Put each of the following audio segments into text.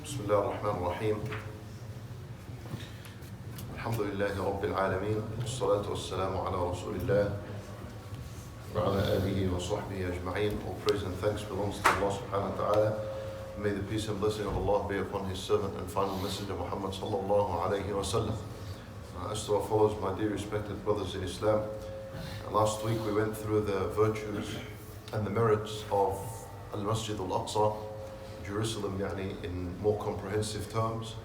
بسم الله الرحمن الرحيم. الحمد لله رب العالمين، والصلاة والسلام على رسول الله وعلى آله وصحبه أجمعين. All praise and thanks belongs to Allah subhanahu wa ta'ala. May the peace and blessing of Allah be upon His servant and final messenger Muhammad sallallahu alayhi wa sallam. As to our followers, my dear respected brothers in Islam, last week we went through the virtues and the merits of al-Masjid al-Aqsa, Jerusalem, in more comprehensive terms,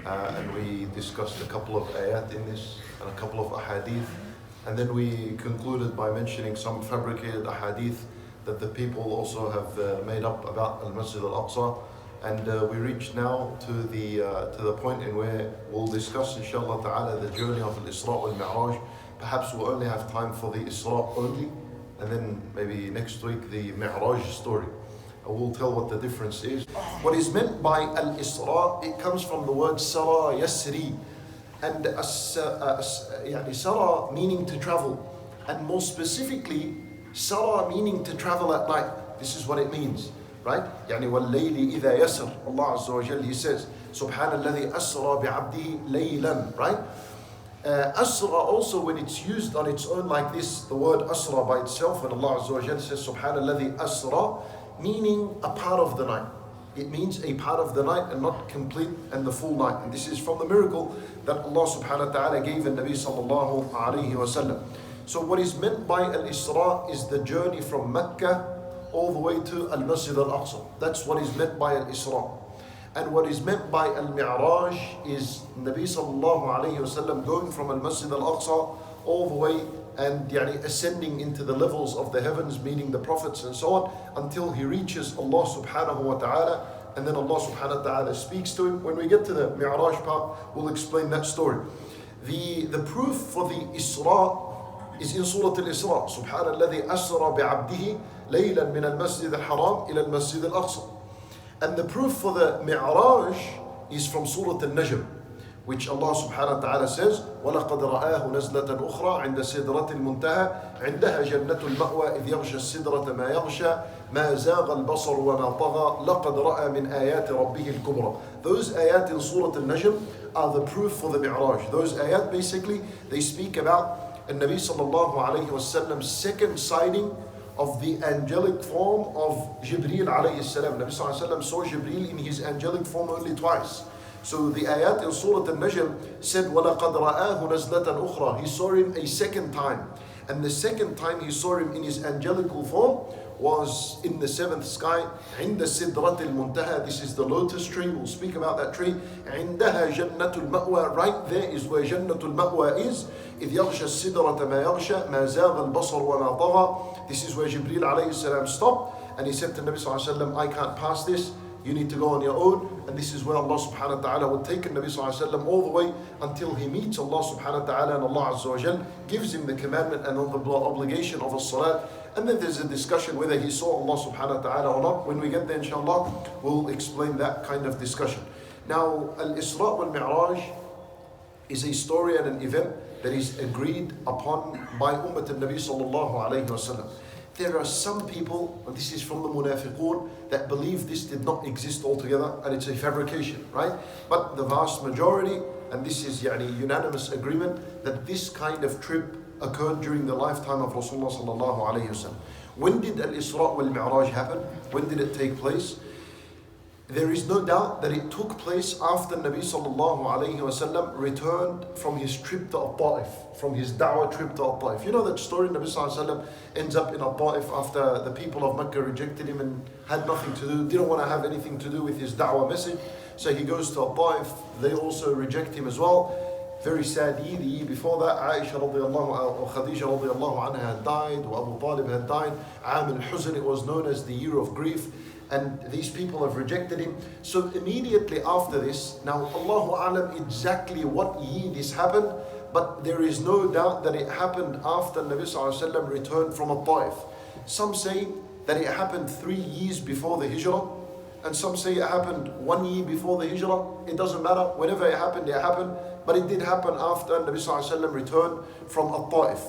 and we discussed a couple of ayat in this and a couple of ahadith, and then we concluded by mentioning some fabricated ahadith that the people also have made up about al-Masjid al-Aqsa, and we reached now to the point in where we'll discuss inshallah ta'ala the journey of al-Isra wal-Mi'raj. Perhaps we'll only have time for the Isra only, and then maybe next week the Mi'raj story. We'll tell what the difference is. What is meant by al-Isra, it comes from the word Sara Yasri, and Sara meaning to travel, and more specifically Sara meaning to travel at night. This is what it means, right? وَاللَّيْلِ إِذَا يَسْرِ, Allah Azza wa Jalla, He says, سُبْحَانَ الَّذِي أَسْرَى بِعَبْدِهِ لَيْلًا, right? Asra also, when it's used on its own like this, the word Asra by itself, when Allah Azza wa Jalla says Subhana alladhi Asra, meaning a part of the night. It means a part of the night and not complete and the full night. And this is from the miracle that Allah subhanahu wa ta'ala gave the Nabi sallallahu alayhi wa sallam. So what is meant by al-Isra is the journey from Mecca all the way to al-Masjid al-Aqsa. That's what is meant by al-Isra. And what is meant by al-Mi'raj is Nabi sallallahu alayhi wa sallam going from al-Masjid al-Aqsa all the way and ascending into the levels of the heavens, meaning the prophets and so on, until he reaches Allah subhanahu wa ta'ala, and then Allah subhanahu wa ta'ala speaks to him. When we get to the Mi'raj part, we'll explain that story. The proof for the Isra is in Surah al-Isra. Subhana alladhi asra bi'abdihi laylan min al-Masjid al-Haram ila al-Masjid al-Aqsa. And the proof for the Mi'raj is from Surah al-Najm, which Allah subhanahu wa ta'ala says, وَلَقَدْ رَآهُ نَزْلَةً أُخْرَى عِنْدَ سِدْرَةِ الْمُنْتَهَى عِنْدَهَا جَنَّةُ الْمَأْوَى إِذْ يَغْشَى السِّدْرَةَ مَا يَغْشَى مَا زَاغَ الْبَصَرُ وَمَا طَغَى لَقَدْ رَأَى مِنْ آيَاتِ رَبِّهِ الْكُبْرَى. Those ayat in Surah al-Najm are the proof for the Mi'raj. Those ayat basically, they speak about the Nabi sallallahu alayhi wa sallam's second sighting of the angelic form of Jibreel alayhi salam. Nabi sallallahu alayhi wa sallam saw Jibreel in his angelic form only twice. So the ayat in Surah al-Najm said, وَلَقَدْ رَآهُ نَزْلَةً أُخْرَى. He saw him a second time. And the second time he saw him in his angelical form was in the seventh sky, عِنْدَ سِدْرَةِ الْمُنْتَهَى. This is the lotus tree. We'll speak about that tree. عِنْدَهَا جَنَّةُ الْمَأْوَى. Right there is where جَنَّةُ الْمَأْوَى is. إِذْ يَغْشَى السِّدْرَةَ مَا يَغْشَى مَا زَاغَ الْبَصَرُ وَمَا طَغَى. This is where Jibreel alayhi salam stopped. And he said to Nabi sallallahu alayhi wa sallam, I can't pass this. You need to go on your own. And this is where Allah subhanahu wa ta'ala would take Nabi sallallahu alayhi wa sallam all the way until he meets Allah subhanahu wa ta'ala, and Allah azza wa jal gives him the commandment and the obligation of as-salat. And then there's a discussion whether he saw Allah subhanahu wa ta'ala or not. When we get there inshallah, we'll explain that kind of discussion. Now, al-Isra wal-Mi'raj is a story and an event that is agreed upon by Ummah al-Nabi sallallahu alayhi wa sallam. There are some people, and this is from the munafiqun, that believe this did not exist altogether and it's a fabrication, right? But the vast majority, and this is unanimous agreement, that this kind of trip occurred during the lifetime of Rasulullah sallallahu alayhi wa sallam. When did al-Isra wal-Mi'raj happen? When did it take place? There is no doubt that it took place after Nabi sallallahu alayhi wa sallam returned from his trip to Al-Ta'if, from his da'wah trip to Al-Ta'if. You know that story, Nabi sallallahu alayhi wa sallam ends up in Al-Ta'if after the people of Mecca rejected him and had nothing to do, didn't want to have anything to do with his da'wah message. So he goes to Al-Ta'if, they also reject him as well. Very sad year, the year before that, Aisha radiallahu, or Khadija radiallahu anha had died, or Abu Talib had died. Aam al-Huzn, it was known as the year of grief. And these people have rejected him. So immediately after this, now Allahu A'lam exactly what year this happened, but there is no doubt that it happened after Nabi Sallallahu Alaihi Wasallam returned from Al-Ta'if. Some say that it happened 3 years before the Hijrah, and some say it happened 1 year before the Hijrah. It doesn't matter, whenever it happened, but it did happen after Nabi Sallallahu Alaihi Wasallam returned from Al-Ta'if.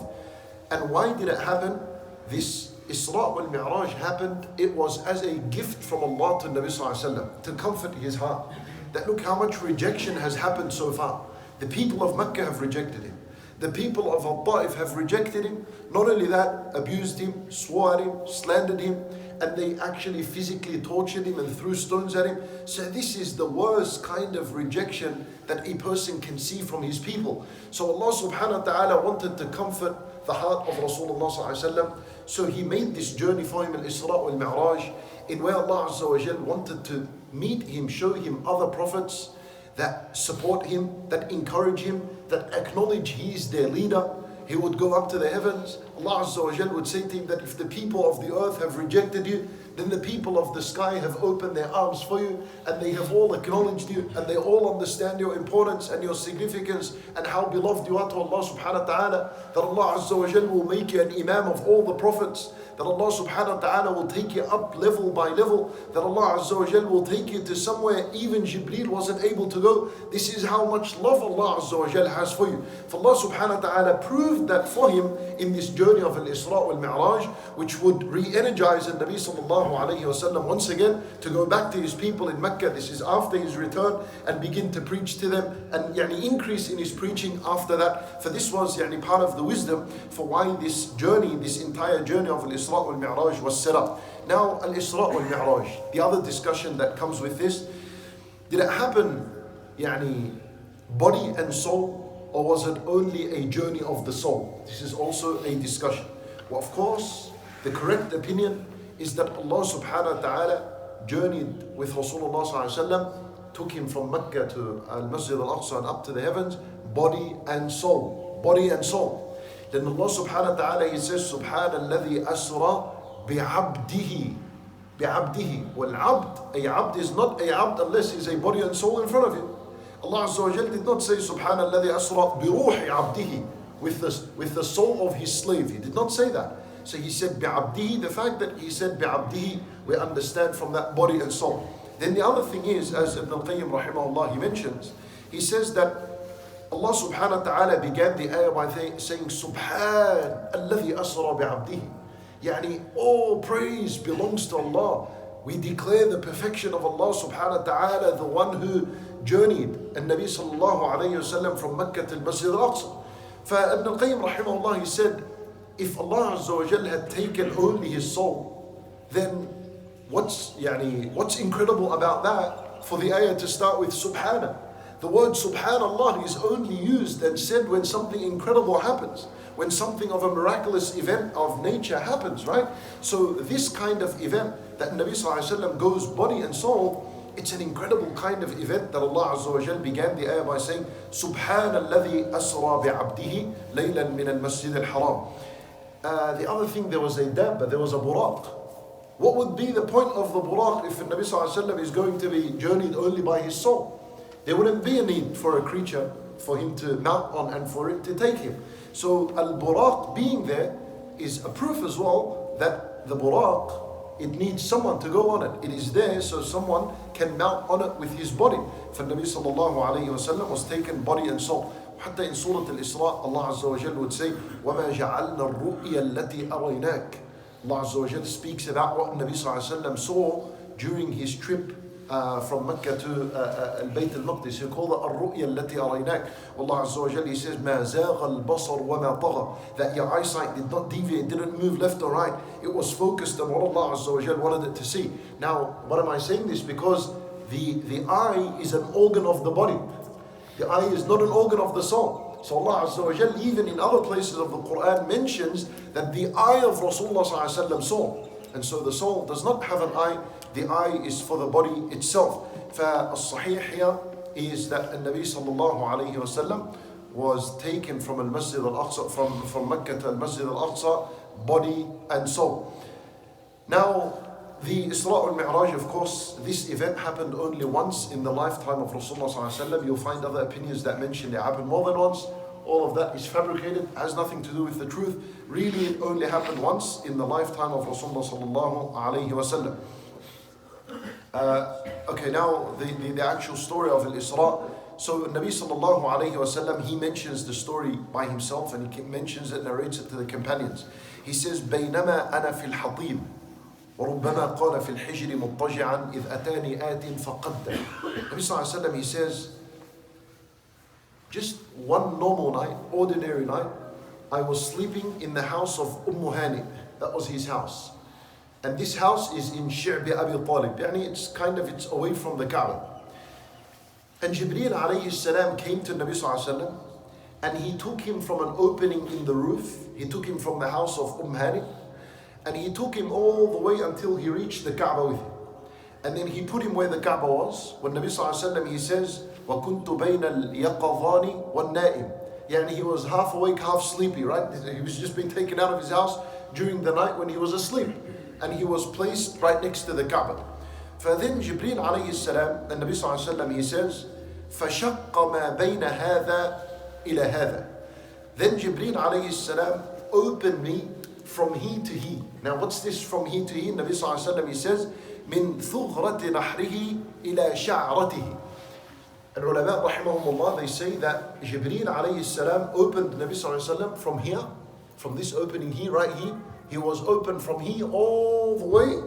And why did it happen? This Isra wal Mi'raj happened, it was as a gift from Allah to Nabi Sallallahu Alaihi Wasallam to comfort his heart. that look how much rejection has happened so far. The people of Mecca have rejected him. The people of Al-Ta'if have rejected him. Not only that, abused him, swore at him, slandered him, and they actually physically tortured him and threw stones at him. So this is the worst kind of rejection that a person can see from his people. So Allah subhanahu wa ta'ala wanted to comfort the heart of Rasulullah sallallahu alaihi wasallam. So he made this journey for him, al-Isra wal-Mi'raj, in where Allah Azza wa Jal wanted to meet him, show him other prophets that support him, that encourage him, that acknowledge he is their leader. He would go up to the heavens. Allah Azza wa Jal would say to him that if the people of the earth have rejected you, then the people of the sky have opened their arms for you, and they have all acknowledged you, and they all understand your importance and your significance and how beloved you are to Allah subhanahu wa ta'ala, that Allah Azza wa Jal will make you an imam of all the prophets, that Allah subhanahu wa ta'ala will take you up level by level, that Allah Azza wa Jal will take you to somewhere even Jibreel wasn't able to go. This is how much love Allah Azza wa Jal has for you. For Allah subhanahu wa ta'ala proved that for him in this journey of al-Isra wal-Mi'raj, which would re-energize the Nabi sallallahu alayhi wa sallam once again to go back to his people in Mecca. This is after his return, and begin to preach to them and increase in his preaching after that. For this was part of the wisdom for why this journey, this entire journey of al-Isra wal-Mi'raj was set up. Now al-Isra wal-Mi'raj, the other discussion that comes with this, did it happen body and soul, or was it only a journey of the soul? This is also a discussion. Well, of course, the correct opinion is that Allah subhanahu wa ta'ala journeyed with Rasulullah sallallahu alaihi wasallam, took him from Mecca to Masjid al-Aqsa and up to the heavens, body and soul. Body and soul. Then Allah subhanahu wa ta'ala, He says, Subhanalladhi asra bi'abdihi. Bi'abdihi. Well, a abd is not a abd unless he's a body and soul in front of him. Allah Azza wa Jal did not say Subhanalladhi asra biruhi abdihi, with the soul of his slave. He did not say that. So he said bi'abdihi. The fact that he said bi'abdihi, we understand from that body and soul. Then the other thing is, as Ibn al-Qayyim rahimahullah, he mentions, he says that Allah subhanahu wa ta'ala began the ayah by saying Subhan alladhi asra bi'abdihi. All praise belongs to Allah. We declare the perfection of Allah subhanahu wa ta'ala, the one who journeyed Nabi sallallahu alayhi wa sallam from Mecca to Masjid al-Aqsa. For Ibn al-Qayyim rahimahullah, he said, if Allah Azza wa Jal had taken only his soul, then what's incredible about that for the ayah to start with Subhana? The word Subhanallah is only used and said when something incredible happens, when something of a miraculous event of nature happens, right? So this kind of event that Nabi sallallahu alayhi wa sallam goes body and soul, it's an incredible kind of event that Allah Azza wa Jal began the ayah by saying Subhanalladhi asra bi'abdihi laylan min al-Masjid al-Haram. The other thing, there was a dabba, there was a buraq. What would be the point of the buraq if the Nabi sallallahu alayhi wa sallam is going to be journeyed only by his soul? There wouldn't be a need for a creature for him to mount on and for it to take him. So al-buraq being there is a proof as well that the buraq, it needs someone to go on it. It is there so someone can mount on it with his body. For Nabi sallallahu alayhi wa sallam was taken body and soul. Hatta in Surah al-Isra, Allah Azza wa Jal would say, وَمَا جَعَلْنَا الرُّؤْيَا الَّتِي أَرَيْنَاكَ. Allah Azza wa Jal speaks about what Nabi sallallahu alayhi wa sallam saw during his trip from Mecca to al-Bayt al-Maqdis. He called it al-Ru'ya allati araynak. Allah Azza wa Jalla, He says, مَا زَاغَ الْبَصَرُ وَمَا طَغَى. That your eyesight did not deviate, didn't move left or right. It was focused on what Allah Azza wa Jalla wanted it to see. Now, what am I saying this? Because the eye is an organ of the body. The eye is not an organ of the soul. So Allah Azza wa Jalla, even in other places of the Quran, mentions that the eye of Rasulullah sallallahu alaihi wasallam saw. And so the soul does not have an eye. The eye is for the body itself. فالصحيح here is that Nabi sallallahu alayhi wa sallam was taken from al-Masjid al-Aqsa, from Mecca to al-Masjid al-Aqsa, body and soul. Now, the Isra al-Mi'raj, of course, this event happened only once in the lifetime of Rasulullah sallallahu alayhi wa sallam. You'll find other opinions that mention it happened more than once. All of that is fabricated, has nothing to do with the truth. Really, it only happened once in the lifetime of Rasulullah sallallahu alayhi wa sallam. Okay, now the actual story of al-Isra. So Nabi sallallahu alayhi wa sallam, he mentions the story by himself, and he mentions it, narrates it to the companions. He says, بينما أنا في الحطيب وربما قال في الحجر مضطجعا إذ أتاني آت فقد. Nabi sallallahu alayhi wa sallam, he says, just one normal night, ordinary night, I was sleeping in the house of Hani. That was his house. And this house is in Shi'bi Abi Talib. It's away from the Kaaba. And Jibreel alayhi salam came to Nabi sallallahu alayhi wa sallam, and he took him from an opening in the roof. He took him from the house of Hani, and he took him all the way until he reached the Kaaba with him. And then he put him where the Kaaba was. When Nabi sallallahu alayhi wa sallam, he says, وَكُنْتُ بَيْنَ الْيَقَظَانِ وَالنَّائِمِ. He was half awake, half sleepy, right? He was just being taken out of his house during the night when he was asleep. And he was placed right next to the Kaaba. فَذَنْ Jibreel alayhi salam, and Nabi sallallahu alayhi wa sallam, he says, فَشَقَّ مَا بَيْنَ هَذَا إِلَى هَذَا. Then Jibreel alayhi salam opened me from he to he. Now what's this from he to he? Nabi sallallahu alayhi wa sallam, he says, مِنْ ثُغْرَةِ نَحْرِهِ إِلَى شَعْرَتِهِ. And ulama rahimahumullah, they say that Jibreel alayhi salam opened Nabi sallallahu alayhi wa sallam from here, from this opening here, right here. He was open from here all the way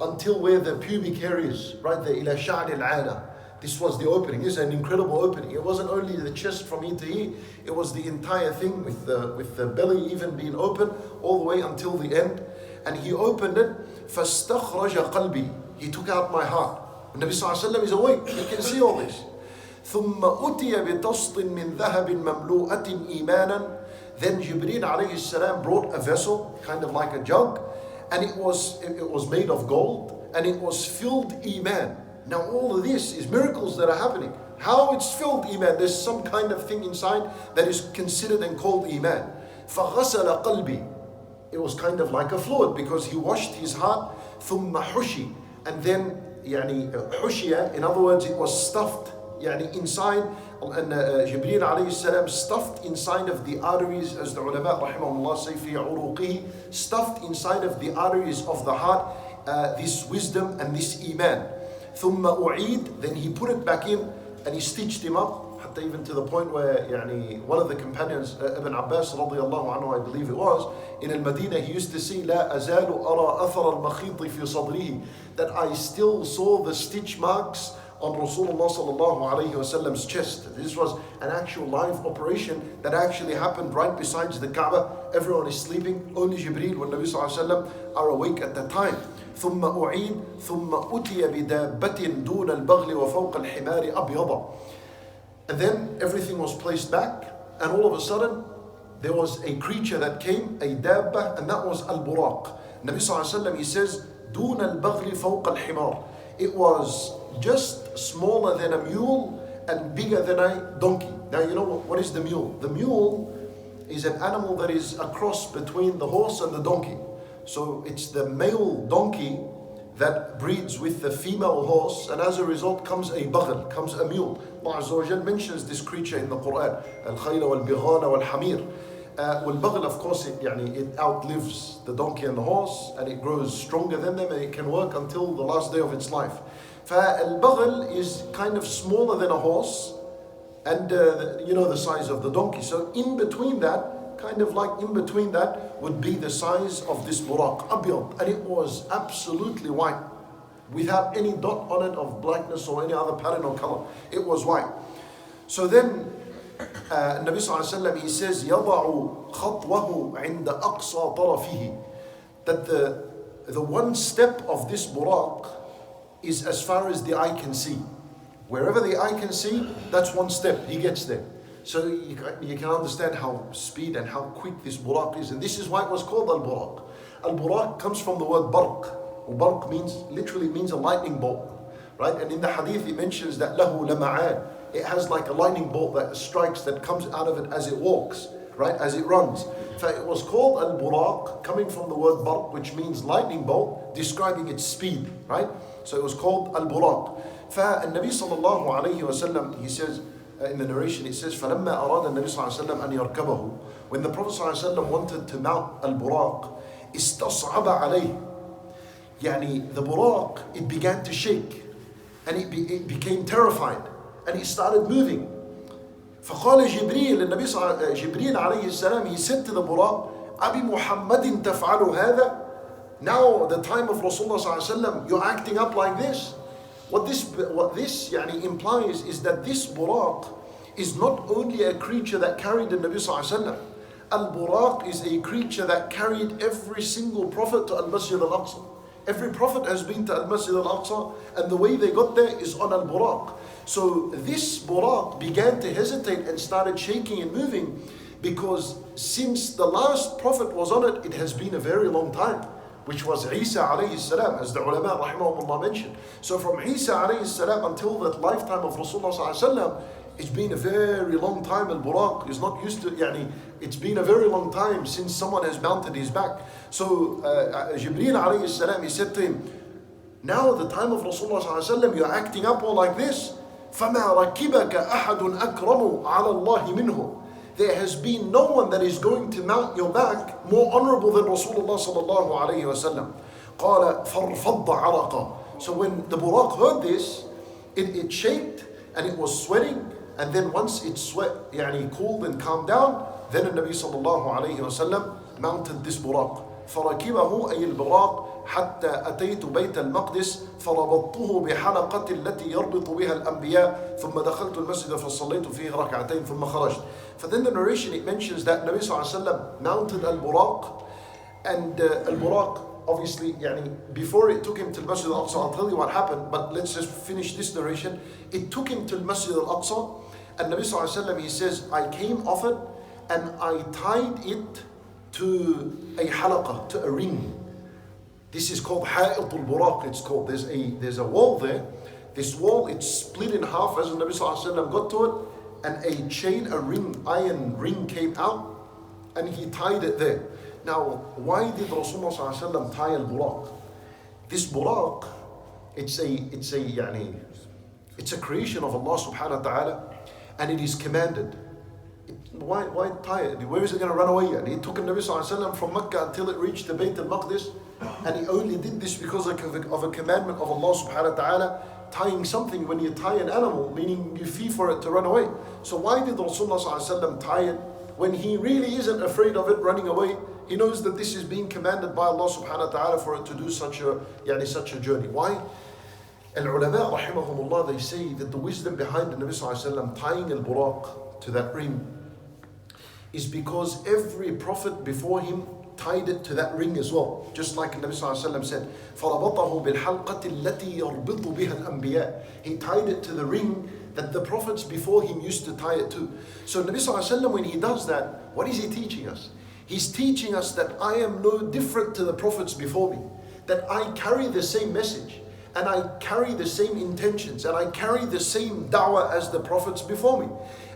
until where the pubic hair is, right there, ila sha'r al-'ana. This was the opening. It's an incredible opening. It wasn't only the chest from here to here, it was the entire thing with the belly even being open all the way until the end. And he opened it, فَاسْتَخْرَجَ قَلْبِي. He took out my heart. And Nabi sallallahu alayhi wa sallam is awake. He can see all this. ثُمَّ أُتِيَ بِطَصْطٍ مِّن ذَهَبٍ مَمْلُوءَةٍ إِيمَانًا. Then Jibreel alayhi salam brought a vessel, kind of like a jug, and it was made of gold, and it was filled iman. Now all of this is miracles that are happening. How it's filled iman? There's some kind of thing inside that is considered and called iman. فَغَسَلَ قَلْبِي. It was kind of like a fluid because he washed his heart. ثُمَّ حُشِي. And then حُشِيَ, in other words, it was stuffed inside. And Jibreel alayhi salam stuffed inside of the arteries, as the ulama rahimahullah say, fi uruqihi, stuffed inside of the arteries of the heart this wisdom and this iman. ثُمَّ أُعِيد. Then he put it back in and he stitched him up, even to the point where one of the companions, Ibn Abbas radiyallahu anhu, I believe it was, in al-Madinah, he used to say, لا أزال أرى أثر المخيط في صدره, that I still saw the stitch marks on Rasulullah sallallahu alayhi wasallam's chest. This was an actual live operation that actually happened right besides the Kaaba. Everyone is sleeping, only Jibreel when Nabi sallallahu alayhi wasallam are awake at that time. ثُمَّ أُعِيد ثُمَّ أُتِيَ بِدَابَّةٍ دُونَ الْبَغْلِ وَفَوْقَ الْحِمَارِ أَبْيَضًا. And then everything was placed back, and all of a sudden there was a creature that came, a dabba, and that was al-Buraq. Nabi sallallahu alayhi wasallam, he says, دُونَ الْبَغْلِ فَوْقَ الْحِمَارِ. It was just smaller than a mule and bigger than a donkey. Now you know what is the mule? The mule is an animal that is a cross between the horse and the donkey. So it's the male donkey that breeds with the female horse, and as a result comes a baghl, comes a mule. Allah Azza wa Jal mentions this creature in the Quran, al-khayla wal-bighala wal-hamir. Wal-baghl, of course, it outlives the donkey and the horse, and it grows stronger than them, and it can work until the last day of its life. Al-baghl is kind of smaller than a horse, and the size of the donkey. So in between that, would be the size of this buraq, abyad, and it was absolutely white, without any dot on it of blackness or any other pattern or color. It was white. So then Nabi sallallahu alayhi wa sallam, he says, يَضَعُ خَطْوَهُ عِنْدَ أَقْصَى طَرَفِهِ. That the one step of this buraq is as far as the eye can see. Wherever the eye can see, that's one step, he gets there. So you can understand how speed and how quick this buraq is. And this is why it was called al-Buraq. Al-Buraq comes from the word barq. Barq literally means a lightning bolt. Right? And in the hadith it mentions that lahu lama'an. It has like a lightning bolt that strikes, that comes out of it as it walks, right? As it runs. So it was called al-Buraq, coming from the word barq, which means lightning bolt, describing its speed, right? So it was called al-Buraq. فالنبي صلى الله عليه وسلم, he says, in the narration, it says, فَلَمَّا أَرَادَ النَّبِي صلى الله عليه وسلم أَنْ يَرْكَبَهُ. When the Prophet صلى الله عليه وسلم wanted to mount al-Buraq, استصعب عليه. The Buraq, it began to shake, and it became terrified, and it started moving. فقال جبريل, النبي جبريل عليه السلام, he said to the Buraq, أبي محمد تفعل هذا? now the time of Rasulullah sallallahu alaihi wasallam, you're acting up like this. What this yani implies is that this Buraq is not only a creature that carried the Nabi sallallahu alaihi wasallam. Al-Buraq is a creature that carried every single prophet to Al-Masjid al-Aqsa. Every prophet has been to Al-Masjid al-Aqsa, and the way they got there is on Al-Buraq. So this Buraq began to hesitate and started shaking and moving, because since the last prophet was on it, it has been a very long time, which was Isa alayhi salam, as the ulama rahimahumullah mentioned. So from Isa alayhi salam until the lifetime of Rasulullah sallallahu alaihi wasallam, it's been a very long time. Al-Buraq is not used to, it's been a very long time since someone has mounted his back. So Jibreel alayhi salam, he said to him, now the time of Rasulullah sallallahu alaihi wasallam, you're acting up all like this. فَمَا رَكِبَكَ أَحَدٌ أَكْرَمُ عَلَى اللَّهِ مِنْهُ. There has been no one that is going to mount your back more honorable than Rasulullah sallallahu alayhi wasallam. قَالَ فَارْفَضَّ عَرَقًا. So when the Buraq heard this, it shaked and it was sweating. And then once it cooled and calmed down, then the Nabi sallallahu alayhi wasallam mounted this Buraq. فركبه أي البراق حتى أتيت بيت المقدس فربطته بحلقة التي يربط بها الأنبياء ثم دخلت المسجد فصليت فيه ركعتين ثم خرجت. For then the narration, it mentions that Nabi sallallahu alayhi wasallam mounted al-Buraq, and al-Buraq, obviously, before it took him to the Masjid al-Aqsa, I'll tell you what happened, but let's just finish this narration. It took him to the Masjid al-Aqsa, and Nabi sallallahu alayhi wasallam, he says, I came off it and I tied it to a halaqa, to a ring. This is called Ha'it al-Buraq, it's called. There's a wall there. This wall, it's split in half as the Nabi sallallahu alayhi wasallam got to it, and a chain, iron ring came out, and he tied it there. Now, why did Rasulullah sallallahu alaihi wasallam tie al-Buraq? This Buraq, it's a creation of Allah subhanahu wa ta'ala, and it is commanded. Why tie it? Where is it going to run away? And he took the Nabi sallallahu alaihi wasallam from Mecca until it reached the Bayt al-Maqdis, and he only did this because of a commandment of Allah subhanahu wa ta'ala. Tying something, when you tie an animal, meaning you fee for it to run away. So why did Rasulullah sallallahu alaihi wasallam tie it when he really isn't afraid of it running away? He knows that this is being commanded by Allah subhanahu wa ta'ala for it to do such a journey. Why? Al-ulama rahimahumullah, they say that the wisdom behind the Nabi sallallahu alaihi wasallam tying al-Buraq to that ring is because every prophet before him tied it to that ring as well. Just like Nabi sallallahu alaihi wasallam said, فَرَبَطَهُ بِالْحَلْقَةِ الَّتِي يَرْبِطُ بِهَا الْأَنْبِيَاءِ. He tied it to the ring that the prophets before him used to tie it to. So Nabi sallallahu alaihi wasallam, when he does that, what is he teaching us? He's teaching us that I am no different to the prophets before me. That I carry the same message, and I carry the same intentions, and I carry the same dawah as the prophets before me.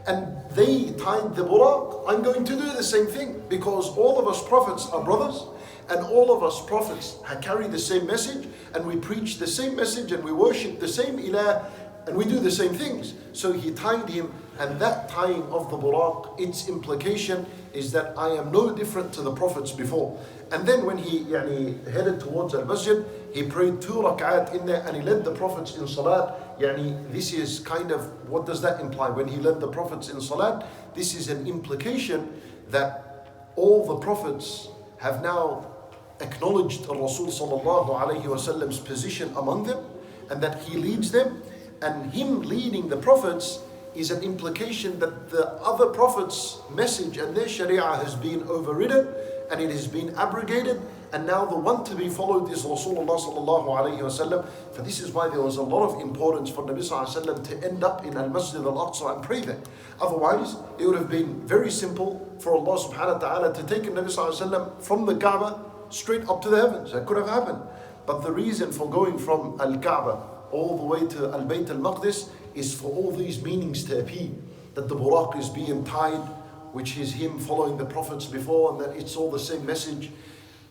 And they tied the Buraq, I'm going to do the same thing, because all of us prophets are brothers, and all of us prophets carry the same message, and we preach the same message, and we worship the same ilah, and we do the same things. So he tied him, and that tying of the Buraq, its implication is that I am no different to the prophets before. And then when he headed towards al-Masjid, he prayed 2 rak'at in there, and he led the prophets in salat. This is kind of, what does that imply? When he led the prophets in salat, this is an implication that all the prophets have now acknowledged Rasul sallallahu alayhi wasallam's position among them, and that he leads them, and him leading the prophets is an implication that the other prophets' message and their sharia has been overridden, and it has been abrogated, and now the one to be followed is Rasulullah sallallahu alayhi wasallam. For this is why there was a lot of importance for Nabi sallallahu alayhi wasallam to end up in al-Masjid al-Aqsa and pray there. Otherwise, it would have been very simple for Allah subhanahu wa ta'ala to take Nabi sallallahu alayhi wasallam from the Kaaba straight up to the heavens. That could have happened. But the reason for going from al-Kaaba all the way to al-Bayt al-Maqdis is for all these meanings to appear. That the Buraq is being tied, which is him following the prophets before, and that it's all the same message.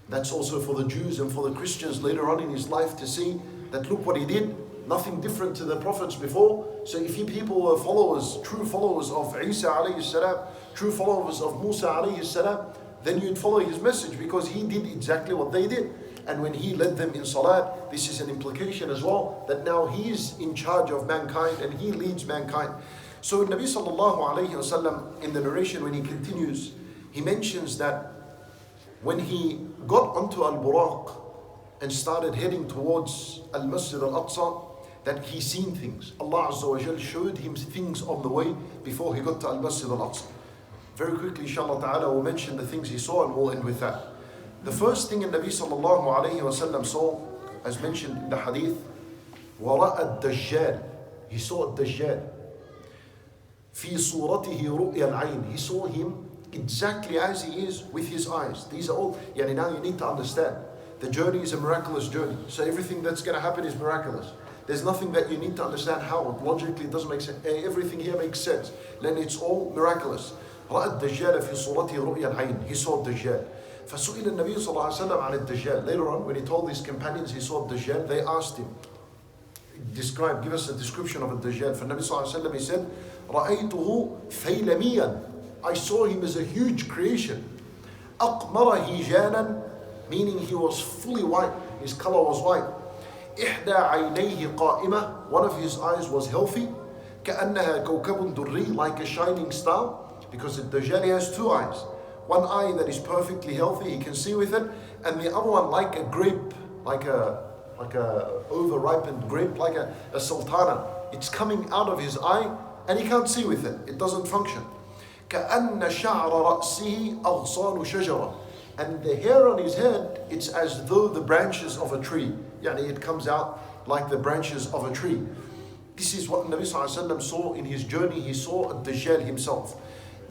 That's also for the Jews and for the Christians later on in his life to see that look what he did, nothing different to the prophets before. So if you people were followers, true followers of Isa alayhi salam, true followers of Musa alayhi salam, then you'd follow his message, because he did exactly what they did. And when he led them in salat, this is an implication as well, that now he's in charge of mankind and he leads mankind. So Nabi sallallahu alayhi wasallam, in the narration when he continues, he mentions that when he got onto al-Buraq, and started heading towards Masjid al-Aqsa, that he seen things. Allah Azza wa Jal showed him things on the way before he got to Masjid al-Aqsa. Very quickly, inshallah ta'ala, we'll mention the things he saw and we'll end with that. The first thing Nabi sallallahu alayhi wa sallam saw, as mentioned in the hadith, وَرَأَ الدَّجَّالِ, he saw الدَّجَّالِ. فِي صُورَتِهِ رُؤْيَ الْعَيْنِ, he saw him exactly as he is with his eyes. These are all, now you need to understand, the journey is a miraculous journey. So everything that's going to happen is miraculous. There's nothing that you need to understand how. Logically it doesn't make sense. Everything here makes sense. Then it's all miraculous. رأى الدجال في صورته رؤيا العين. He saw الدجال. فسئل النبي صلى الله عليه وسلم عن الدجال. Later on, when he told his companions he saw الدجال, they asked him, give us a description of الدجال. فالنبي صلى الله عليه وسلم, he said, رأيته فيلميا. I saw him as a huge creation. أقمر هيجانا, meaning he was fully white. His color was white. إحدى عينيه قائمة, one of his eyes was healthy. كأنها كوكب دري, like a shining star. Because the Dajjal has two eyes. One eye that is perfectly healthy, he can see with it, and the other one like a grape, like a over-ripened grape, like a sultana. It's coming out of his eye, and he can't see with it. It doesn't function. كأن شعر رأسه أغصان شجرة. And the hair on his head, it's as though the branches of a tree. It comes out like the branches of a tree. This is what Nabi Sallallahu Alaihi Wasallam saw in his journey. He saw Dajjal himself.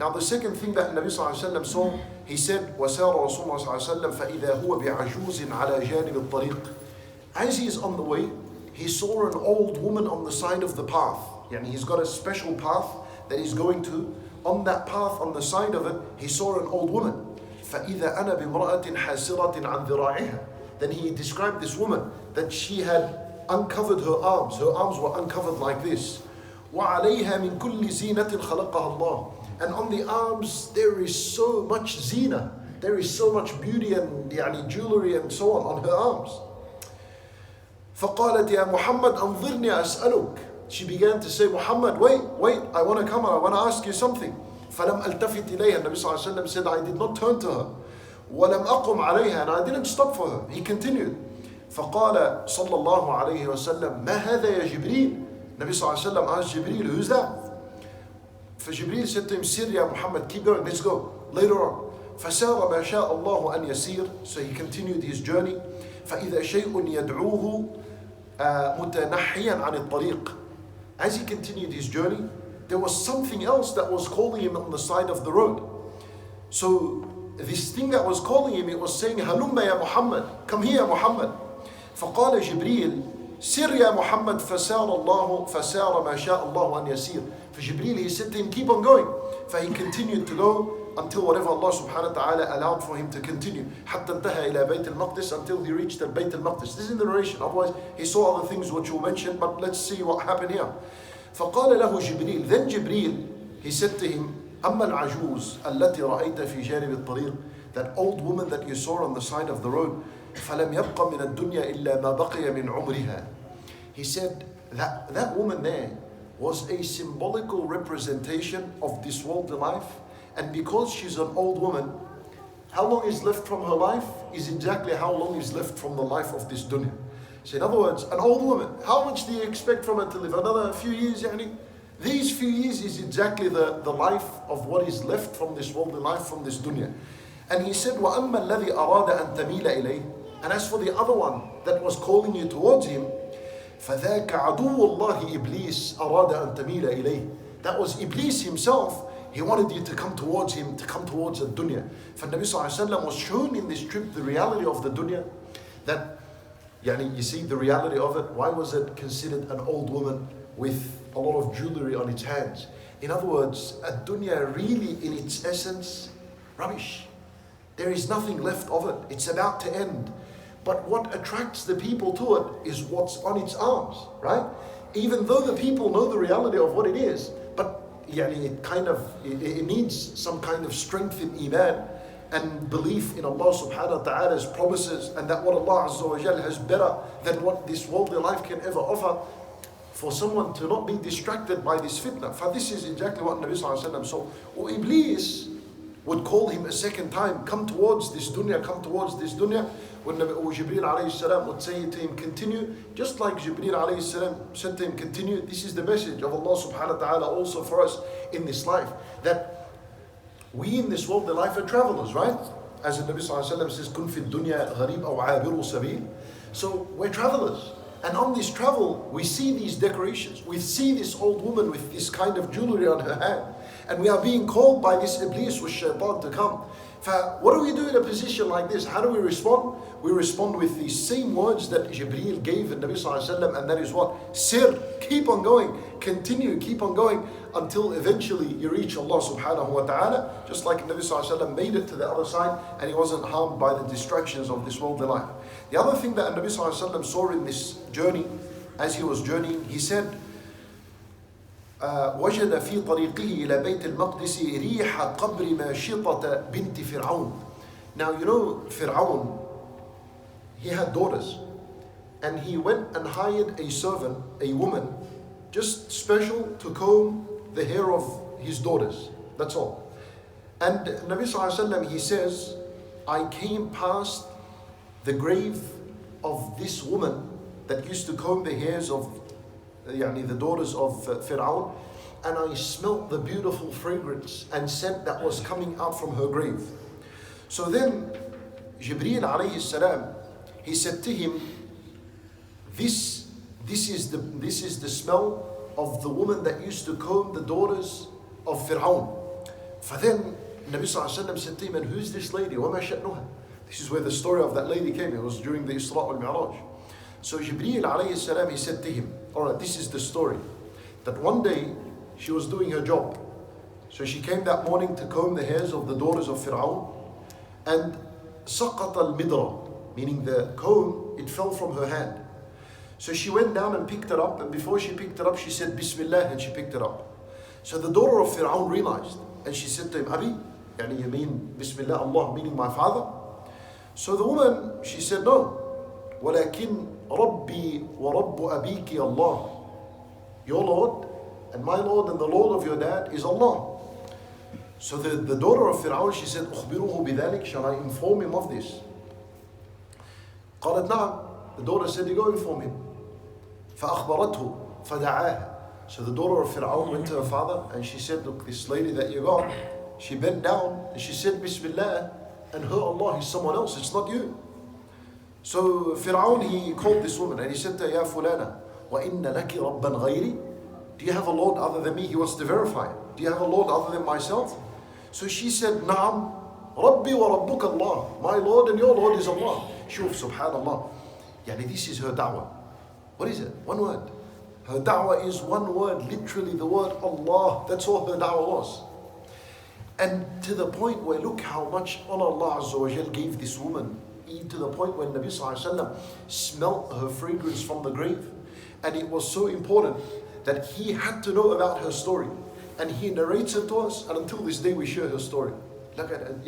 Now the second thing that Nabi Sallallahu Alaihi Wasallam saw, he said, وَسَارَ رَسُولُ اللَّهِ صَلَّى اللَّهُ عَلَيْهِ وَسَلَّمَ فَإِذَا هُوَ بِعَجُوزٍ عَلَى جَانِبِ الطَّرِيقِ. As he is on the way, he saw an old woman on the side of the path. He's got a special path that he's going to. On that path, on the side of it, he saw an old woman. فَإِذَا أَنَا بِامْرَأَةٍ حَاسِرَةٍ عَنْ ذِرَاعِهَا. Then he described this woman, that she had uncovered her arms. Her arms were uncovered like this. وَعَلَيْهَا مِنْ كُلِّ زِينَةٍ خَلَقَهَا اللَّهُ. And on the arms there is so much zina, there is so much beauty and jewelry and so on her arms. فَقَالَتْ يَا مُحَمَّدْ أَنظِرْنِي أَسْأَلُكَ. She began to say, Muhammad, wait, I want to come and I want to ask you something. فَلَمْ أَلْتَفِتْ إِلَيْهَا. Nabi Sallallahu Alaihi Wasallam said, I did not turn to her. وَلَمْ أَقُمْ عَلَيْهَا. And I didn't stop for her. He continued. فَقَالَ صَلَّى اللَّهُ عَلَيْهِ وَسَلَّمْ مَا هَذَا يَا جِبْرِيلَ. Nabi Sallallahu Alaihi Wasallam asked Jibreel, who's that? فجبريل said to him, Sir ya Muhammad, keep going, let's go. Later on, فسار ما شاء الله أن يسير. So he continued his journey. فإذا شيء يدعوه متنحيا عن الطريق. As he continued his journey, there was something else that was calling him on the side of the road. So this thing that was calling him, it was saying, هلم يا Muhammad, come here Muhammad. فقال جبريل, سر يا محمد فسار ما شاء الله أن يسير. For Jibreel, he said to him, keep on going. For he continued to go until whatever Allah subhanahu wa ta'ala allowed for him to continue. حتى انتهى إلى بيت المقدس, until he reached the Bayt al-Maqdis. This is in the narration. Otherwise, he saw other things which we'll mention, but let's see what happened here. فقال له جبريل. Then Jibreel, he said to him, أما العجوز التي رأيت في جانب الطريق. That old woman that you saw on the side of the road. فلم يبق من الدنيا إلا ما بقي من عمرها. He said that woman there was a symbolical representation of this worldly life, and because she's an old woman, how long is left from her life is exactly how long is left from the life of this dunya. So in other words, an old woman, how much do you expect from her to live? Another few years, These few years is exactly the life of what is left from this worldly life, from this dunya. And he said, وَأَمَّا الَّذِي أَرَادَ أَن تَمِيلَ إِلَيْهِ. And as for the other one that was calling you towards him, فَذَاكَ عَدُوُّ اللَّهِ إِبْلِيسَ أَرَادَ أَن تَمِيلَ إِلَيْهِ. That was Iblis himself. He wanted you to come towards him, to come towards the dunya. For Nabi Sallallahu Alaihi Wasallam was shown in this trip the reality of the dunya. That, you see the reality of it. Why was it considered an old woman with a lot of jewelry on its hands? In other words, a dunya really in its essence, rubbish. There is nothing left of it. It's about to end. But what attracts the people to it is what's on its arms, right? Even though the people know the reality of what it is, but it needs some kind of strength in iman and belief in Allah subhanahu wa ta'ala's promises, and that what Allah Azza wa Jal has better than what this worldly life can ever offer, for someone to not be distracted by this fitna. For this is exactly what Nabi Sallallahu Alaihi Wasallam saw. Iblis would call him a second time, come towards this dunya, come towards this dunya. When Jibreel alayhi salam would say to him, continue, just like Jibreel alayhi salam said to him, continue. This is the message of Allah subhanahu wa ta'ala also for us in this life, that we in this world, the life are travelers, right? As the Nabi sallallahu alayhi wa sallam says, kun fi dunya gharib aw abiru sabil. So we're travelers. And on this travel, we see these decorations. We see this old woman with this kind of jewelry on her hand. And we are being called by this Iblis with shaitan to come. What do we do in a position like this? How do we respond? We respond with these same words that Jibreel gave the Nabi sallallahu alayhi wa sallam, and that is what? Sir, keep on going, continue, keep on going, until eventually you reach Allah subhanahu wa ta'ala, just like the Nabi sallallahu alayhi wa sallam made it to the other side, and he wasn't harmed by the distractions of this worldly life. The other thing that the Nabi sallallahu alayhi wa sallam saw in this journey, as he was journeying, he said, وجد في طريقه إلى بيت المقدس ريح قبر ماشطة بنت فرعون. Now you know Pharaoh, he had daughters, and he went and hired a servant, a woman, just special to comb the hair of his daughters. That's all. And Nabi sallallahu alaihi wasallam, he says, I came past the grave of this woman that used to comb the hairs of the daughters of Pharaoh, and I smelt the beautiful fragrance and scent that was coming out from her grave. So then Jibreel alayhi salam, he said to him, this is the smell of the woman that used to comb the daughters of Pharaoh. For then Nabi sallallahu alaihi wasallam said to him, and who's this lady? وَمَا شَأْنُهَا? This is where the story of that lady came. It was during the Isra al-Mi'raj. So Jibreel alayhi salam, he said to him, alright, this is the story. That one day she was doing her job. So she came that morning to comb the hairs of the daughters of Pharaoh, and سقط المدرة, meaning the comb, it fell from her hand. So she went down and picked it up, and before she picked it up, she said Bismillah, and she picked it up. So the daughter of Pharaoh realized, and she said to him, Abi, you mean Bismillah, Allah, meaning my father? So the woman, she said, no. ولكن ربي ورب أبيك الله. Your Lord and my Lord and the Lord of your dad is Allah. So the daughter of Pharaoh, she said, أخبره بذلك, shall I inform him of this? قالت نعم. The daughter said, you go inform him. فأخبرته فدعاها. So the daughter of Pharaoh went to her father, and she said, look, this lady that you got, she bent down and she said Bismillah, and her Allah is someone else, it's not you. So Pharaoh, he called this woman and he said to her, Ya fulana, وَإِنَّ لَكِ رَبًّا غَيْرِي? Do you have a Lord other than me? He wants to verify. Do you have a Lord other than myself? So she said, Naam, Rabbi wa Rabbuk Allah. My Lord and your Lord is Allah. Shuf, subhanallah. This is her da'wah. What is it? One word. Her da'wah is one word, literally the word Allah. That's all her da'wah was. And to the point where, look how much honor Allah Azza wa Jal gave this woman, to the point when Nabi Sallallahu Alaihi Wasallam smelt her fragrance from the grave. And it was so important that he had to know about her story. And he narrates it to us, and until this day we share her story. Look at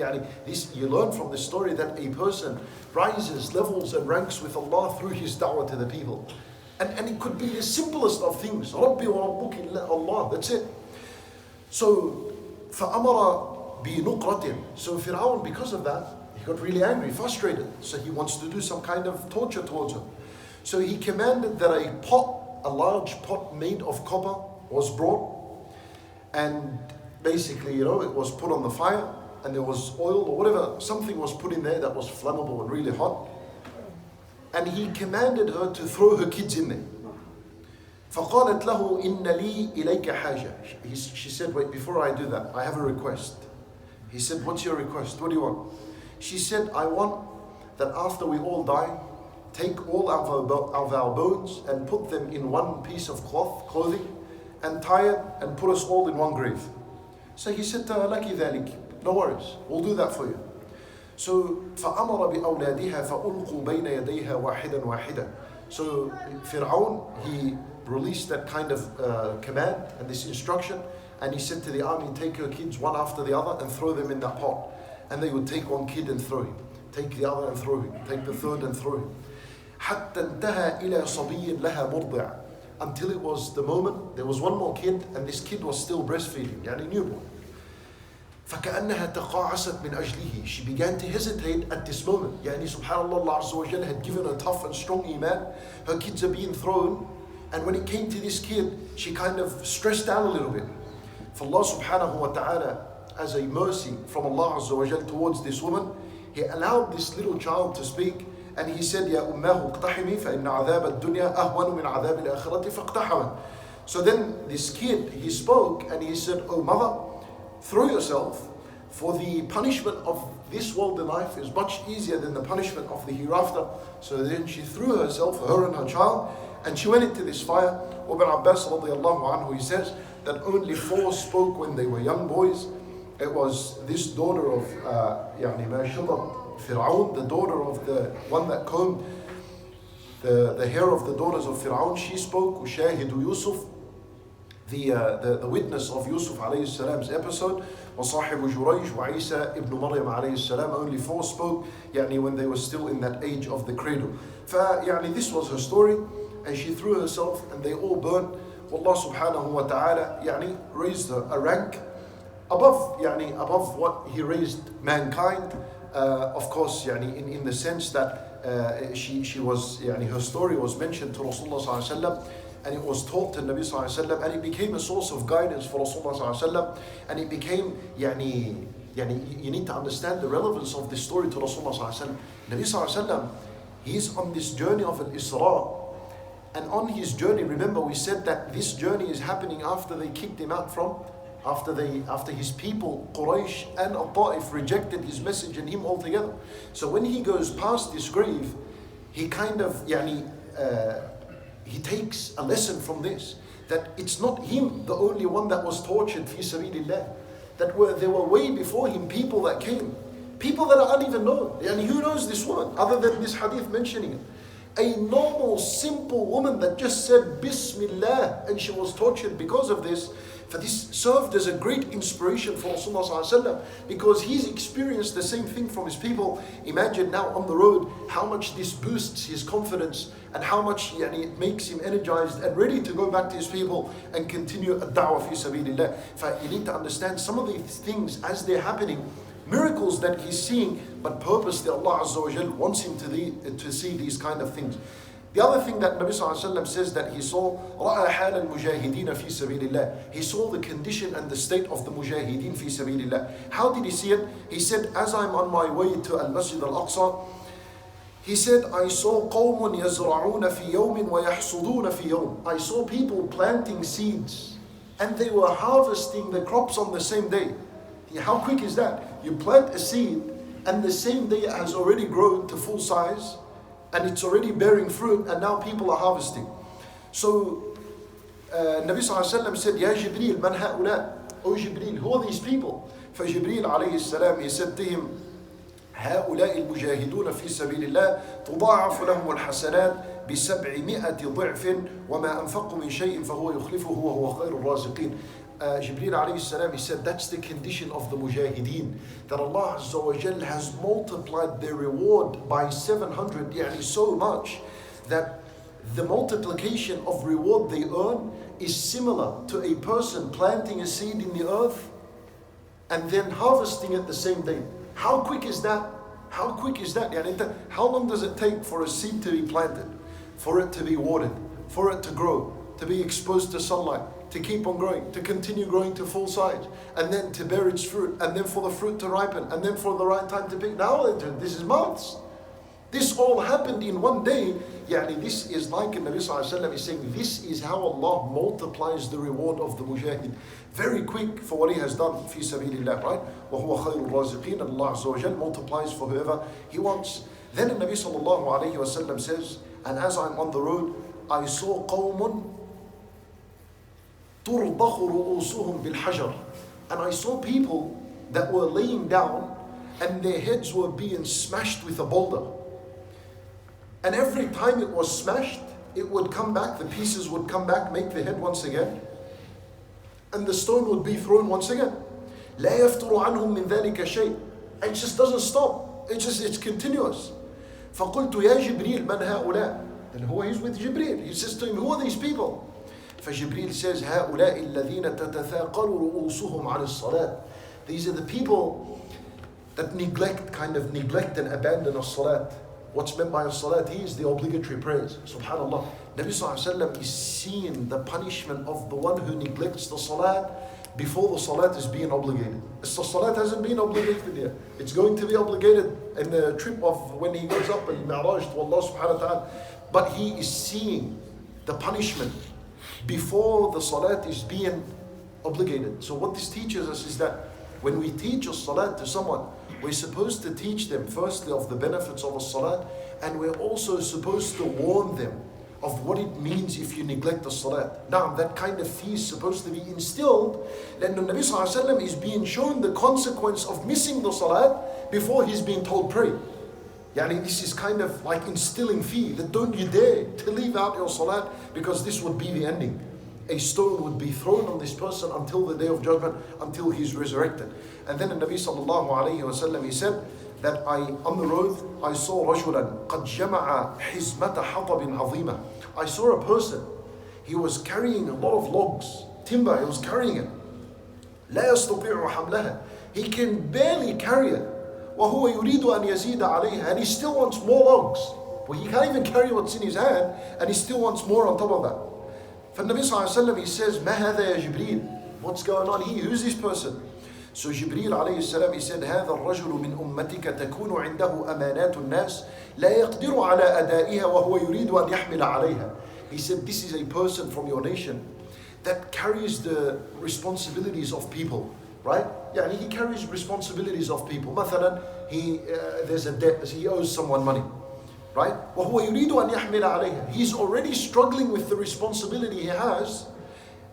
this, you learn from this story that a person rises, levels and ranks with Allah through his da'wah to the people. And it could be the simplest of things. Rabbi wa Rabbuki Allah, that's it. So, فَأَمَرَ بِنُقْرَةٍ. So Pharaoh, because of that, he got really angry, frustrated. So he wants to do some kind of torture towards her. So he commanded that a large pot made of copper was brought. And basically, it was put on the fire, and there was oil or whatever, something was put in there that was flammable and really hot. And he commanded her to throw her kids in there. فَقَالَتْ لَهُ إِنَّ لِي إِلَيْكَ حَاجَةً. She said, wait, before I do that, I have a request. He said, what's your request? What do you want? She said, I want that after we all die, take all of our bones and put them in one piece of clothing, and tie it and put us all in one grave. So he said to her, لَكِ ذَلِكِ. No worries, we'll do that for you. So فَأَمَرَ بِأَوْلَادِهَا فَأُلْقُوا بَيْنَ يَدَيْهَا وَاحِدًا وَاحِدًا. So Pharaoh, he released that kind of command and this instruction, and he said to the army, take your kids one after the other and throw them in that pot. And they would take one kid and throw him, take the other and throw him, take the third and throw him. حَتَّى انْتَهَى إِلَى صَبِيٍّ لَهَا مُرْضِعًا. Until it was the moment, there was one more kid, and this kid was still breastfeeding, newborn. فكأنها تقاعست من أجله. She began to hesitate at this moment. يعني subhanallah, Allah Azza wa Jalla had given her tough and strong iman. Her kids are being thrown. And when it came to this kid, she kind of stressed out a little bit. For Allah subhanahu wa ta'ala, as a mercy from Allah Azza wa Jalla towards this woman, He allowed this little child to speak. And He said, يا أمه اقتحمي فإن عذاب الدنيا أهون من عذاب الآخرة فاقتحمت. So then this kid, he spoke and he said, oh mother, throw yourself, for the punishment of this world in life is much easier than the punishment of the hereafter. So then she threw herself, her and her child, and she went into this fire. Ibn Abbas radiallahu anhu, he says that only 4 spoke when they were young boys. It was this daughter of Pharaoh, the daughter of the one that combed the hair of the daughters of Pharaoh. She spoke, Shahidu Yusuf, the witness of Yusuf alayhi salam's episode, وصاحب جريج وعيسى ibn Maryam alayhi salam. Only 4 spoke when they were still in that age of the cradle. This was her story, and she threw herself and they all burnt. Allah subhanahu wa ta'ala raised her a rank above what He raised mankind. Of course, in the sense that she was, her story was mentioned to Rasulullah sallallahu alaihi wasallam, and it was taught to Nabi sallallahu alaihi wasallam, and it became a source of guidance for Rasulullah sallallahu alaihi wasallam, and it became, you need to understand the relevance of this story to Rasulullah sallallahu alaihi wasallam. Nabi sallallahu alaihi wasallam, he's on this journey of al-Isra, and on his journey, remember we said that this journey is happening after they kicked him out after his people, Quraysh and Al-Ta'if, rejected his message and him altogether. So when he goes past this grave, he kind of, he takes a lesson from this, that it's not him the only one that was tortured fi sabilillah, that there were way before him people that came, people that are uneven known. Who knows this woman other than this hadith mentioning it? A normal, simple woman that just said Bismillah, and she was tortured because of this. For this served as a great inspiration for Rasulullah, because he's experienced the same thing from his people. Imagine now on the road how much this boosts his confidence, and how much it makes him energized and ready to go back to his people and continue a da'wah fi sabilillah. You need to understand some of these things as they're happening, miracles that he's seeing, but purposely Allah Azza wa Jal wants him to see these kind of things. The other thing that Nabi sallallahu alaihi wasallam says that he saw, رَأَى حَالَ الْمُجَاهِدِينَ فِي سَبِيلِ اللَّهِ. He saw the condition and the state of the mujahideen fi sabilillah. How did he see it? He said, as I'm on my way to Masjid, al-Aqsa, he said, I saw قَوْمٌ يَزْرَعُونَ فِي يَوْمٍ وَيَحْصُدُونَ فِي يَوْمٍ. I saw people planting seeds, and they were harvesting the crops on the same day. How quick is that? You plant a seed, and the same day it has already grown to full size, and it's already bearing fruit, and now people are harvesting. So Nabi sallallahu alaihi wasallam said, Ya Jibreel, man ha'ula? Oh Jibreel, who are these people? For Jibreel alayhi salam, he said to him, هؤلاء المجاهدون في سبيل الله تضاعف لهم الحسنات ب700 ضعف وما أنفقوا من شيء فهو يخلفه وهو خير الرازقين. Jibreel alayhi salam, he said that's the condition of the mujahideen, that Allah Azza wa Jal has multiplied their reward by 700, so much that the multiplication of reward they earn is similar to a person planting a seed in the earth and then harvesting it the same day. How quick is that? How quick is that? How long does it take for a seed to be planted, for it to be watered, for it to grow, to be exposed to sunlight, to keep on growing, to continue growing to full size, and then to bear its fruit, and then for the fruit to ripen, and then for the right time to pick? Now this is months. This all happened in one day. This is like Nabi sallallahu alaihi wasallam is saying, this is how Allah multiplies the reward of the mujahid. Very quick for what he has done fi sabilillah, right? وَهُوَ خَيْرُ الرَّازِقِينَ. Allah Azza wa Jal multiplies for whoever He wants. Then the Nabi sallallahu alaihi wasallam says, and as I'm on the road, I saw قَوْمٌ تُرْضَخُ رُؤُوسُهُمْ بِالْحَجَرِ. And I saw people that were laying down and their heads were being smashed with a boulder. And every time it was smashed, it would come back, the pieces would come back, make the head once again, and the stone would be thrown once again. لا يفتر عنهم من ذلك شيء. It just doesn't stop. It's continuous. فقلت يا جبريل من هؤلاء. And who is with Jibreel? He says to him, who are these people? فجبريل says, هؤلاء الذين تتثاقل رؤوسهم عن الصلاة. These are the people that kind of neglect and abandon as-salat. What's meant by as-salat here is the obligatory prayers. Subhanallah. Nabi Sallallahu Alaihi Wasallam is seeing the punishment of the one who neglects the salat before the salat is being obligated. The salat hasn't been obligated yet. It's going to be obligated in the trip of when he goes up and Mi'raj to Allah subhanahu wa ta'ala. But he is seeing the punishment before the salat is being obligated. So what this teaches us is that when we teach a salat to someone, we're supposed to teach them firstly of the benefits of a salat, and we're also supposed to warn them of what it means if you neglect the salat. Now, that kind of fear is supposed to be instilled. Then the Nabi Sallallahu Alaihi Wasallam is being shown the consequence of missing the salat before he's being told pray. Yani this is kind of like instilling fear that don't you dare to leave out your salat, because this would be the ending. A stone would be thrown on this person until the day of judgment, until he's resurrected. And then the Nabi Sallallahu Alaihi Wasallam, he said that on the road I saw رجلا قد جمع حزمة حطب عظيمة. I saw a person, he was carrying a lot of logs, timber, he was carrying it. لا يستطيع حملها. He can barely carry it. وهو يريد أن يزيد عليها. And he still wants more logs. Well, he can't even carry what's in his hand, and he still wants more on top of that. For Nabi Sallallahu Alaihi Wasallam, he says, ما هذا يا جبريل? What's going on here? Who's this person? So Jibreel alayhi salam, he said, هذا الرجل من أمتك تكون عنده أمانات الناس لا يقدر على أدائها وهو يريد أن يحمل عليها. He said, this is a person from your nation that carries the responsibilities of people, right? Yeah, he carries responsibilities of people. مثلا, there's a debt, he owes someone money, right? وهو يريد أن يحمل عليها. He's already struggling with the responsibility he has,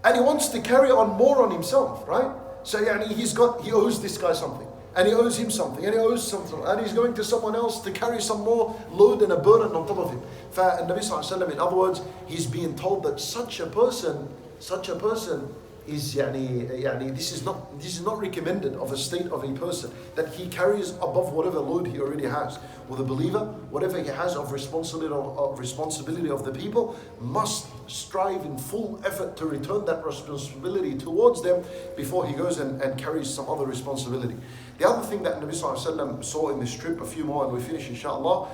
and he wants to carry on more on himself, right? So he owes this guy something, and he owes him something, and he owes something, and he's going to someone else to carry some more load and a burden on top of him. And Nabi Sallallahu Alaihi Wasallam, in other words, he's being told that such a person is this is not recommended of a state of a person, that he carries above whatever load he already has. Well, the believer, whatever he has of responsibility of the people, must strive in full effort to return that responsibility towards them before he goes and carries some other responsibility. The other thing that Nabi Sallallahu Alaihi Wasallam saw in this trip, a few more and we finish inshallah,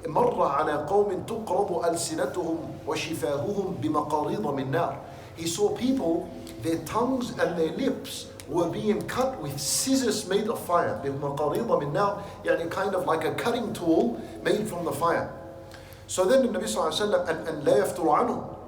مر على قوم تقرض ألسنتهم وشفاههم بمقاريض من نار. He saw people, their tongues and their lips were being cut with scissors made of fire. بمقاريض من نار, kind of like a cutting tool made from the fire. So then the Nabi Sallallahu Alaihi Wasallam, and لا يفتر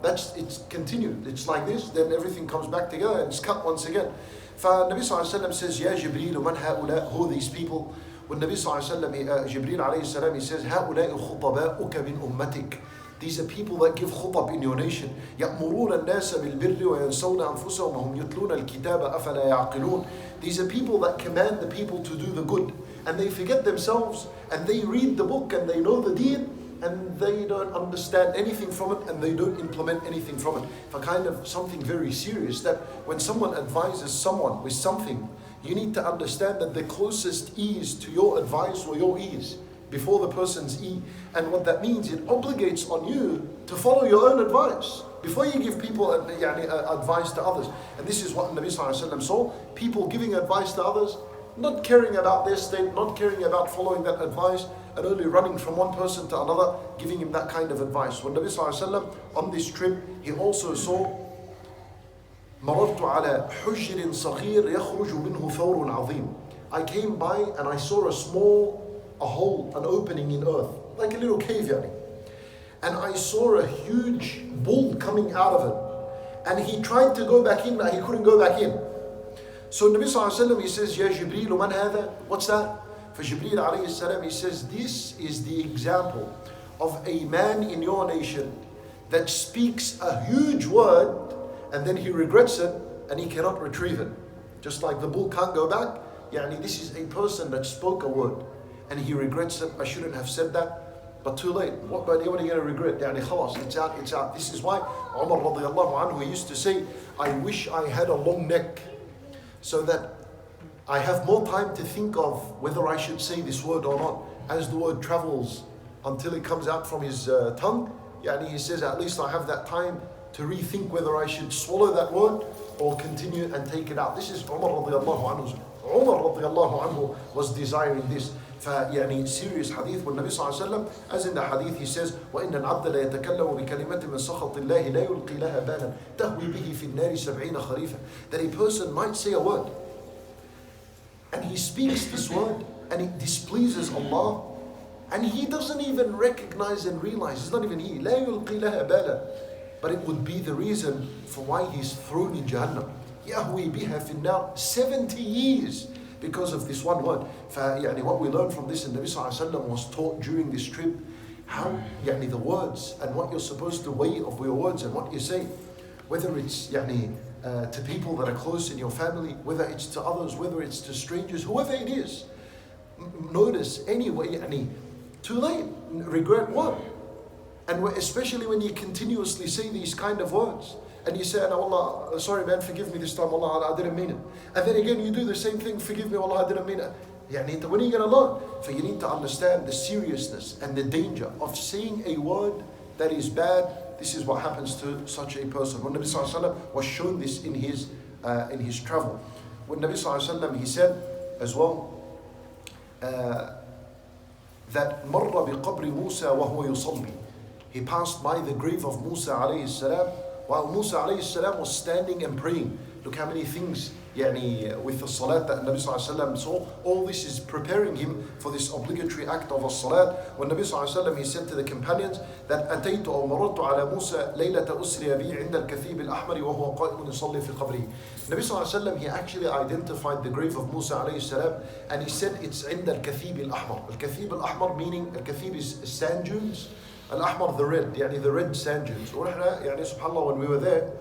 عنه, it's continued. It's like this, then everything comes back together and it's cut once again. فالنبي صلى الله عليه وسلم says, يا جبريل من هؤلاء? Who are these people? والنبي صلى الله عليه وسلم, Jibreel alayhi salam, he says, هؤلاء خطباؤك من أمتك. These are people that give khutab in your nation. يأمرون الناس بالبر وينسون أنفسهم وهم يتلون الكتاب أفلا يعقلون. These are people that command the people to do the good, and they forget themselves, and they read the book and they know the deen, and they don't understand anything from it, and they don't implement anything from it. For kind of something very serious, that when someone advises someone with something, you need to understand that the closest ease to your advice or your ease before the person's E. And what that means, it obligates on you to follow your own advice before you give people advice to others. And this is what Nabi Sallallahu Alaihi Wasallam saw, people giving advice to others, not caring about their state, not caring about following that advice, and only running from one person to another, giving him that kind of advice. When Nabi Sallallahu Alaihi Wasallam, on this trip, he also saw, مررت على حجر صغير يخرج منه ثور عظيم. I came by and I saw a hole, an opening in earth, like a little cave, and I saw a huge bull coming out of it, and he tried to go back in, but he couldn't go back in. So Nabi Sallallahu Alaihi Wasallam, he says, Ya Jibreel, man hada? What's that? For Jibreel alayhi salam, he says, this is the example of a man in your nation that speaks a huge word, and then he regrets it, and he cannot retrieve it. Just like the bull can't go back, this is a person that spoke a word, and he regrets it. I shouldn't have said that, but too late. What are you going to regret? Khalas, it's out. This is why Umar radiallahu anhu used to say, I wish I had a long neck, so that I have more time to think of whether I should say this word or not. As the word travels until it comes out from his tongue, he says, at least I have that time to rethink whether I should swallow that word or continue and take it out. This is Umar radiallahu anhu. Umar radiallahu anhu was desiring this. فيعني serious hadith والنبي صلى الله عليه وسلم, as in the hadith he says, وإن العبد لا يتكلم بكلمة من سخط الله لا يلقي لها بالا تهوي به في النار 70 خريفا. That a person might say a word and he speaks this word and it displeases Allah, and he doesn't even recognize and realize, it's not even he, لا يلقي لها بالا, but it would be the reason for why he's thrown in Jahannam. يهوي بها في النار 70 years because of this one word. فيعني what we learn from this, and Nabi Sallallahu Alaihi Wasallam was taught during this trip how يعني the words and what you're supposed to weigh of your words and what you say, whether it's يعني to people that are close in your family, whether it's to others, whether it's to strangers, whoever it is. Notice anyway, يعني too late, regret what? And especially when you continuously say these kind of words. And you say, "No, Allah, sorry man, forgive me this time, Allah, I didn't mean it." And then again you do the same thing, "Forgive me, Allah, I didn't mean it." يعني when are you going to learn? So you need to understand the seriousness and the danger of saying a word that is bad. This is what happens to such a person. When Nabi Sallallahu Alaihi Wasallam was shown this in his travel. When Nabi Sallallahu Alaihi Wasallam, he said as well that مر بقبر موسى وهو يصلي. He passed by the grave of Musa alayhi salam while Musa alayhi salam was standing and praying. Look how many things يعني with the salat that Nabi Sallallahu Alaihi Wasallam saw. All this is preparing him for this obligatory act of a salat. When Nabi Sallallahu Alaihi Wasallam, he said to the companions that أتيت أو مررت على موسى ليلة أسري بي عند الكثيب الأحمر وهو قائم يصلي في قبره. Nabi Sallallahu Alaihi Wasallam, he actually identified the grave of Musa alayhi salam, and he said it's عند الكثيب الأحمر. Al-Kathib al-Ahmar, meaning al-Kathib is sand dunes, al-Ahmar the red, يعني the red sand dunes. ونحن يعني سبحان الله, when we were there,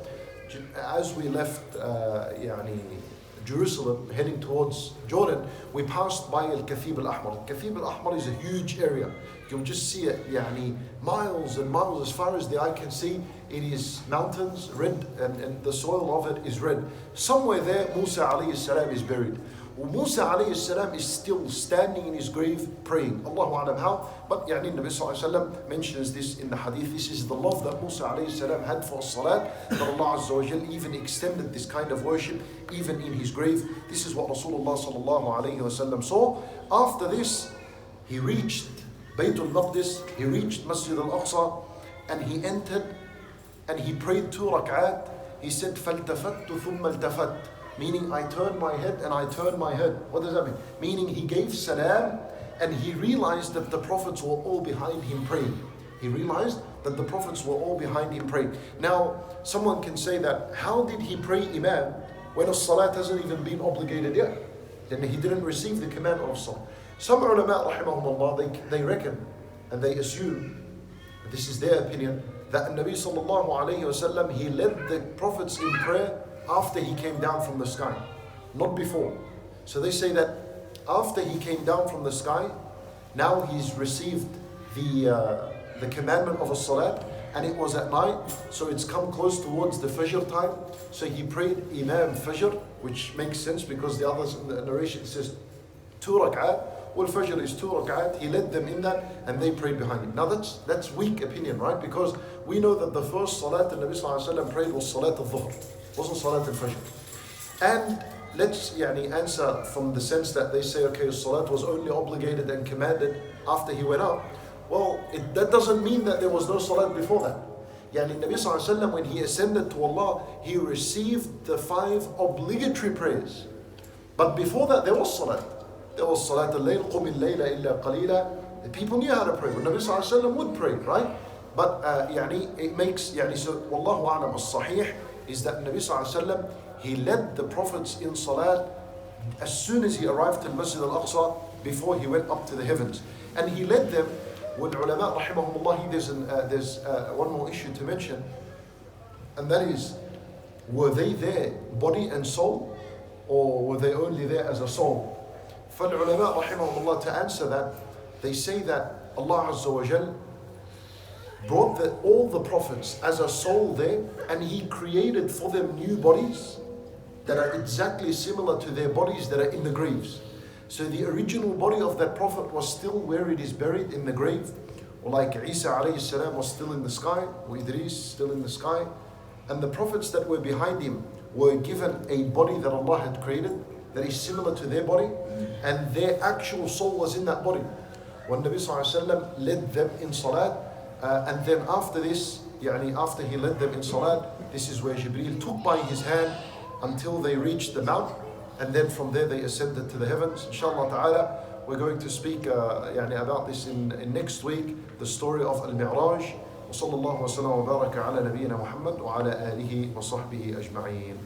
as we left يعني Jerusalem heading towards Jordan, we passed by al-Kathib al-Ahmar. Al-Kathib al-Ahmar is a huge area. You'll just see it يعني miles and miles, as far as the eye can see. It is mountains, red, and the soil of it is red. Somewhere there Musa alayhi salam is buried. Musa alayhi salam is still standing in his grave praying. Allahu alam how, but يعني Nabi Sallallahu Alaihi Wasallam mentions this in the hadith. This is the love that Musa alayhi salam had for salat, that Allah Azza wa Jal even extended this kind of worship even in his grave. This is what Rasulullah Sallallahu Alaihi Wasallam saw. After this, he reached Baytul Maqdis, he reached Masjid al-Aqsa, and he entered and he prayed 2 rak'at. He said, فَالْتَفَتْتُ ثُمَّ الْتَفَتْ, meaning I turned my head and I turned my head. What does that mean? Meaning he gave salam and he realized that the prophets were all behind him praying. He realized that the prophets were all behind him praying. Now, someone can say that, how did he pray imam when a salat hasn't even been obligated yet? Then he didn't receive the command of salat. Some ulama, rahimahumullah, they reckon and they assume, this is their opinion, that Nabi sallallahu alayhi wasallam, he led the prophets in prayer after he came down from the sky, not before. So they say that after he came down from the sky, now he's received the commandment of a salat, and it was at night, so it's come close towards the Fajr time. So he prayed Imam Fajr, which makes sense because the others in the narration says 2 rak'at. Well, Fajr is 2 rak'at. He led them in that, and they prayed behind him. Now that's weak opinion, right? Because we know that the first salat that Nabi Sallallahu Alaihi Wasallam prayed was Salat al-Dhuhr, wasn't Salat al-Fajr. And let's answer from the sense that they say, okay, salat was only obligated and commanded after he went up. Well, that doesn't mean that there was no salat before that. Nabi Sallallahu Alaihi Wasallam, when he ascended to Allah, he received the 5 obligatory prayers. But before that, there was salat. There was Salat al-Layl, قُمِ اللَّيْلَ إِلَّا قَلِيلًا. The people knew how to pray. When Nabi Sallallahu Alaihi Wasallam would pray, right? But it makes, so Wallahu a'lam, as-sahih is that Nabi Sallallahu Alaihi Wasallam, he led the prophets in salat as soon as he arrived to Masjid al-Aqsa, before he went up to the heavens. And he led them, with ulama rahimahumullah, there's one more issue to mention, and that is, were they there body and soul, or were they only there as a soul? For ulama rahimahumullah, to answer that, they say that Allah Azza wa Jal brought all the prophets as a soul there, and he created for them new bodies that are exactly similar to their bodies that are in the graves. So the original body of that prophet was still where it is buried in the grave, or like Isa alayhi salam was still in the sky, or Idris still in the sky, and the prophets that were behind him were given a body that Allah had created that is similar to their body, and their actual soul was in that body. When Nabi Sallallahu Alaihi Wasallam led them in salat, and then after this, after he led them in salat, this is where Jibreel took by his hand until they reached the mount, and then from there they ascended to the heavens. Inshallah ta'ala, we're going to speak about this in next week, the story of al-Mi'raj. وصلى الله وسلم وبارك على نبينا محمد وعلى آله وصحبه أجمعين.